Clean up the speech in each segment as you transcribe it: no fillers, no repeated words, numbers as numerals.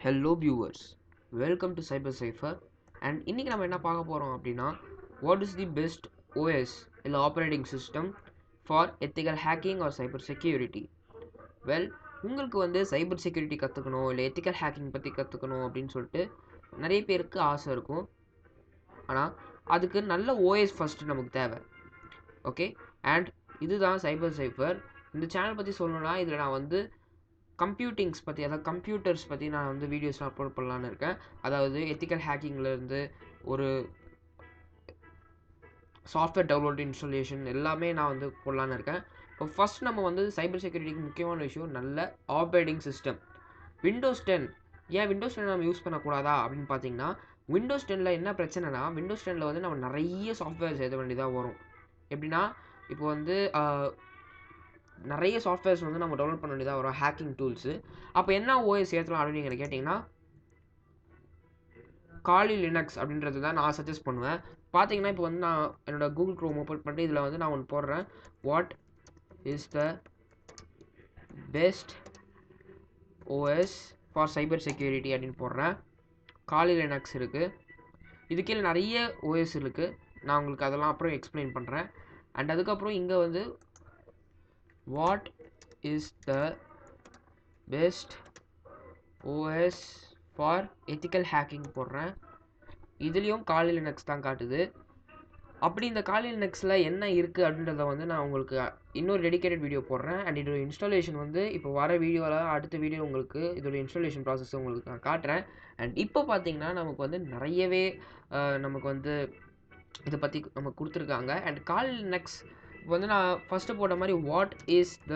Hello viewers, welcome to cybersecurity and இன்னைக்கு நம்ம என்ன பார்க்க போறோம் அப்படின்னா what is the best OS இல்ல operating system for ethical hacking or cyber security. Well, உங்களுக்கு வந்து சைபர் செக்யூரிட்டி கற்றுக்கணும் இல்லை எத்திக்கல் ஹேக்கிங் பற்றி கற்றுக்கணும் அப்படின்னு சொல்லிட்டு நிறைய பேருக்கு ஆசை இருக்கும். ஆனால் அதுக்கு நல்ல ஓஎஸ் ஃபஸ்ட்டு நமக்கு தேவை. ஓகே, அண்ட் இதுதான் சைபர் சைஃபர். இந்த சேனல் பற்றி சொல்லணும்னா இதில் நான் வந்து கம்ப்யூட்டிங்ஸ் பற்றி, அதாவது கம்ப்யூட்டர்ஸ் பற்றி நான் வந்து வீடியோஸ்லாம் அப்லோட் பண்ணலான்னு இருக்கேன். அதாவது எத்திக்கல் ஹேக்கிங்லேருந்து ஒரு சாஃப்ட்வேர் டவுன்லோட் இன்ஸ்டாலேஷன் எல்லாமே நான் வந்து போடலான்னு இருக்கேன். இப்போ ஃபஸ்ட் நம்ம வந்து சைபர் செக்யூரிட்டிக்கு முக்கியமான விஷயம் நல்ல ஆப்ரேட்டிங் சிஸ்டம். விண்டோஸ் 10 ஏன் விண்டோஸ் 10 நம்ம யூஸ் பண்ணக்கூடாதா அப்படின்னு பார்த்தீங்கன்னா, விண்டோஸ் 10 என்ன பிரச்சனைனா, விண்டோஸ் 10 வந்து நம்ம நிறைய சாஃப்ட்வேர்ஸ் ஏற்ற வேண்டியதாக வரும். எப்படின்னா இப்போ வந்து நிறைய சாஃப்ட்வேர்ஸ் வந்து நம்ம டவுன்லோட் பண்ண வேண்டியதாக வரும், ஹேக்கிங் டூல்ஸு. அப்போ என்ன ஓஎஸ் ஏற்றலாம் அப்படின்னு நீங்கள் கேட்டிங்கன்னா, காலி லினக்ஸ் அப்படின்றது தான் நான் சஜஸ்ட் பண்ணுவேன். பார்த்தீங்கன்னா இப்போ வந்து நான் என்னோட கூகுள் க்ரோம் ஓப்பன் பண்ணிட்டு இதில் வந்து நான் ஒன்று போடுறேன், what is the best OS for cyber security அப்படின்னு போடுறேன். காலி லினக்ஸ் இருக்குது, இது கீழே நிறைய ஓஎஸ் இருக்குது. நான் உங்களுக்கு அதெல்லாம் அப்புறம் எக்ஸ்பிளைன் பண்ணுறேன். அண்ட் அதுக்கப்புறம் இங்கே வந்து what is the best OS for ethical hacking போடுறேன். இதுலேயும் காலி லினக்ஸ் தான் காட்டுது. அப்படி இந்த காலி லினக்ஸில் என்ன இருக்குது அப்படின்றத வந்து நான் உங்களுக்கு இன்னொரு டெடிகேட்டட் வீடியோ போடுறேன். அண்ட் இதோட இன்ஸ்டாலேஷன் வந்து இப்போ வர வீடியோவில் அடுத்த வீடியோ உங்களுக்கு இதோட இன்ஸ்டாலேஷன் ப்ராசஸ் உங்களுக்கு நான் காட்டுறேன். அண்ட் இப்போ பார்த்தீங்கன்னா நமக்கு வந்து நிறையவே நமக்கு வந்து இதை பற்றி நமக்கு கொடுத்துருக்காங்க. அண்ட் காலி லினக்ஸ் வந்து நான் ஃபஸ்ட்டு போட்ட மாதிரி what is the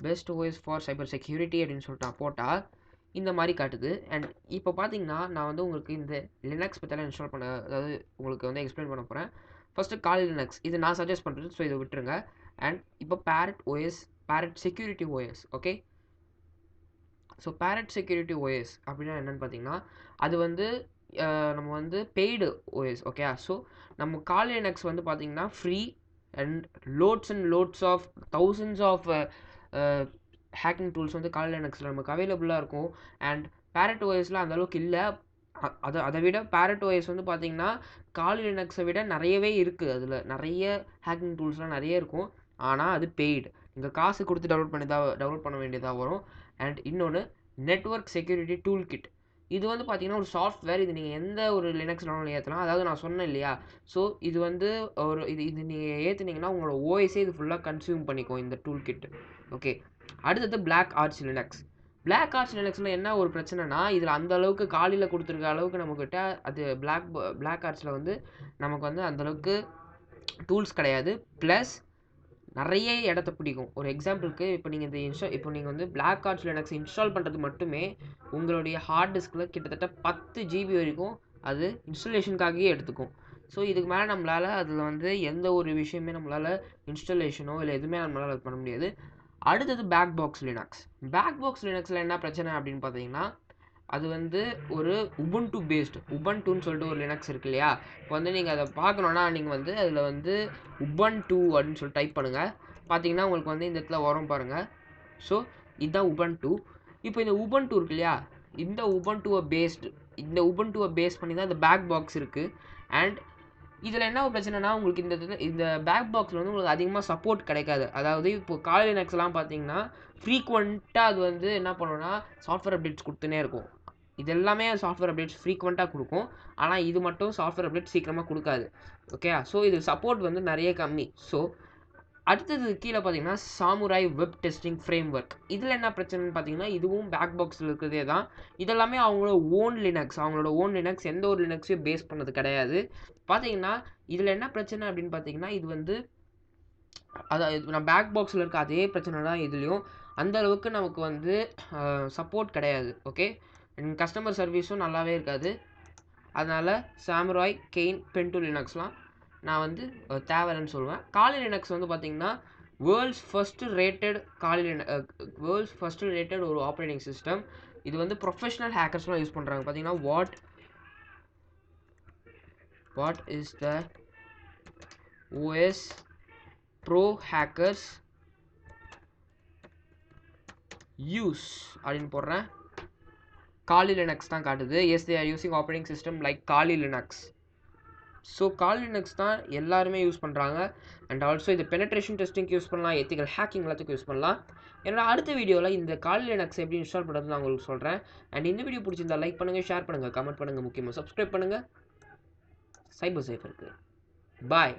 best OS for cyber security அப்படின்னு சொல்லிட்டு நான் போட்டால் இந்த மாதிரி காட்டுது. அண்ட் இப்போ பார்த்தீங்கன்னா நான் வந்து உங்களுக்கு இந்த லினக்ஸ் பற்றிலாம் இன்ஸ்டால் பண்ண, அதாவது உங்களுக்கு வந்து எக்ஸ்பிளைன் பண்ண போகிறேன். ஃபஸ்ட்டு காலி லினக்ஸ் இது நான் சஜஸ்ட் பண்ணுறது, ஸோ இதை விட்டுருங்க. அண்ட் இப்போ Parrot OS, Parrot security OS. Okay, so Parrot security OS அப்படின்னா என்னென்னு பார்த்தீங்கன்னா, அது வந்து நம்ம வந்து பெய்டு ஓஎஸ். ஓகே, ஸோ நம்ம காலி லினக்ஸ் வந்து பார்த்தீங்கன்னா free and lots of thousands of hacking tools வந்து காலி லினக்ஸில் நமக்கு அவைலபிளாக இருக்கும். அண்ட் பேரட் ஓஎஸில் அந்தளவுக்கு இல்லை. அதை விட பேரட் ஓஎஸ் வந்து பார்த்திங்கன்னா காலி லினக்ஸை விட நிறையவே இருக்குது. அதில் நிறைய ஹேக்கிங் டூல்ஸ்லாம் நிறைய இருக்கும். ஆனால் அது பெய்டு, நீங்கள் காசு கொடுத்து டவுன்லோட் பண்ண வேண்டியதாக வரும். அண்ட் இன்னொன்று நெட்வொர்க் செக்யூரிட்டி டூல் கிட். இது வந்து பார்த்தீங்கன்னா ஒரு சாஃப்ட்வேர். இது நீங்கள் எந்த ஒரு லினக்ஸ் டவுன்லோட் ஏற்றலாம். அதாவது நான் சொன்னேன் இல்லையா, ஸோ இது வந்து ஒரு இது நீங்கள் ஏற்றுனீங்கன்னா உங்களோட ஓஎஸே இது ஃபுல்லாக கன்சியூம் பண்ணிக்கும் இந்த டூல் கிட். ஓகே, அடுத்தது Black Arch Linux. Black Arch லினக்ஸில் என்ன ஒரு பிரச்சனைனா, இதில் அந்த அளவுக்கு காலியில் கொடுத்துருக்க அளவுக்கு நம்மக்கிட்ட அது பிளாக் ஆர்ச்சில் வந்து நமக்கு வந்து அந்தளவுக்கு டூல்ஸ் கிடையாது. ப்ளஸ் நிறைய இடத்த பிடிக்கும். ஒரு எக்ஸாம்பிளுக்கு இப்போ நீங்கள் இப்போ நீங்கள் வந்து பிளாக் ஆர்ச் லினக்ஸ் இன்ஸ்டால் பண்ணுறது மட்டுமே உங்களுடைய ஹார்ட் டிஸ்கில் கிட்டத்தட்ட 10 GB வரைக்கும் அது இன்ஸ்டாலேஷனுக்காகவே எடுத்துக்கும். ஸோ இதுக்கு மேலே நம்மளால் அதில் வந்து எந்த ஒரு விஷயமே நம்மளால் இன்ஸ்டாலேஷனோ இல்லை எதுவுமே நம்மளால் அது பண்ண முடியாது. அடுத்தது BackBox Linux. BackBox லினக்ஸில் என்ன பிரச்சனை அப்படின்னு பார்த்தீங்கன்னா, அது வந்து ஒரு உபுண்டு பேஸ்டு, உபுண்டுன்னு சொல்லிட்டு ஒரு லினக்ஸ் இருக்கு இல்லையா. இப்போ வந்து நீங்கள் அதை பார்க்கணுன்னா நீங்கள் வந்து அதில் வந்து உபுண்டு அப்படின்னு சொல்லி டைப் பண்ணுங்கள். பார்த்தீங்கன்னா உங்களுக்கு வந்து இந்த இடத்துல வரும் பாருங்கள். ஸோ இதுதான் உபுண்டு. இப்போ இந்த உபுண்டு இருக்கு இல்லையா, இந்த உபுண்டுவை பேஸ் பண்ணி தான் இந்த பேக் பாக்ஸ் இருக்குது. அண்ட் இதில் என்ன ஒரு பிரச்சனைனா, உங்களுக்கு இந்த பேக் பாக்ஸில் வந்து உங்களுக்கு அதிகமாக சப்போர்ட் கிடைக்காது. அதாவது இப்போ காலி லினக்ஸ்லாம் பார்த்தீங்கன்னா ஃப்ரீக்வெண்ட்டாக அது வந்து என்ன பண்ணுன்னா சாஃப்ட்வேர் அப்டேட்ஸ் கொடுத்துனே இருக்கும். இது எல்லாமே சாஃப்ட்வேர் அப்டேட்ஸ் ஃப்ரீக்வெண்ட்டாக கொடுக்கும். ஆனால் இது மட்டும் சாஃப்ட்வேர் அப்டேட் சீக்கிரமாக கொடுக்காது. ஓகே, ஸோ இது சப்போர்ட் வந்து நிறைய கம்மி. ஸோ அடுத்தது கீழே பார்த்தீங்கன்னா samurai web testing frame work. இதில் என்ன பிரச்சனைன்னு பார்த்தீங்கன்னா, இதுவும் பேக் பாக்ஸில் இருக்கிறதே தான். இதெல்லாமே அவங்களோட ஓன் லினக்ஸ், எந்த ஒரு லினக்ஸையும் பேஸ் பண்ணது கிடையாது. பார்த்தீங்கன்னா இதில் என்ன பிரச்சனை அப்படின்னு பார்த்தீங்கன்னா, இது வந்து அதாவது நான் பேக் பாக்ஸில் இருக்க அதே பிரச்சனை தான் இதுலேயும். அந்த அளவுக்கு நமக்கு வந்து சப்போர்ட் கிடையாது. ஓகே, கஸ்டமர் சர்வீஸும் நல்லாவே இருக்காது. அதனால் சாமுராய், கெயின், பென்டூ லினக்ஸ்லாம் நான் வந்து தேவைன்னு சொல்லுவேன். காலி லினக்ஸ் வந்து பார்த்தீங்கன்னா வேர்ல்ட்ஸ் ஃபஸ்ட்டு ரேட்டட் ஒரு ஆப்ரேட்டிங் சிஸ்டம். இது வந்து ப்ரொஃபஷனல் ஹேக்கர்ஸ்லாம் யூஸ் பண்ணுறாங்க. பார்த்தீங்கன்னா what is the OS pro hackers use அப்படின்னு போடுறேன். காலி லினக்ஸ் தான் காட்டுது. Yes, they are using operating system like Kali Linux. So Kali Linux தான் எல்லாருமே யூஸ் பண்ணுறாங்க. அண்ட் ஆல்சோ இது பெனட்ரேஷன் டெஸ்டிங்க்கு யூஸ் பண்ணலாம், எத்திக்கல் ஹேக்கிங் எல்லாத்துக்கும் யூஸ் பண்ணலாம். என்னோட அடுத்த வீடியோவில் இந்த காலி லினக்ஸ் எப்படி இன்ஸ்டால் பண்ணுறது நான் உங்களுக்கு சொல்கிறேன். அண்ட் இந்த வீடியோ பிடிச்சிருந்தா லைக் பண்ணுங்கள், ஷேர் பண்ணுங்கள், கமெண்ட் பண்ணுங்கள், முக்கியமாக சப்ஸ்கிரைப் பண்ணுங்கள். சைபர் சேஃப் இருக்குது. பாய்.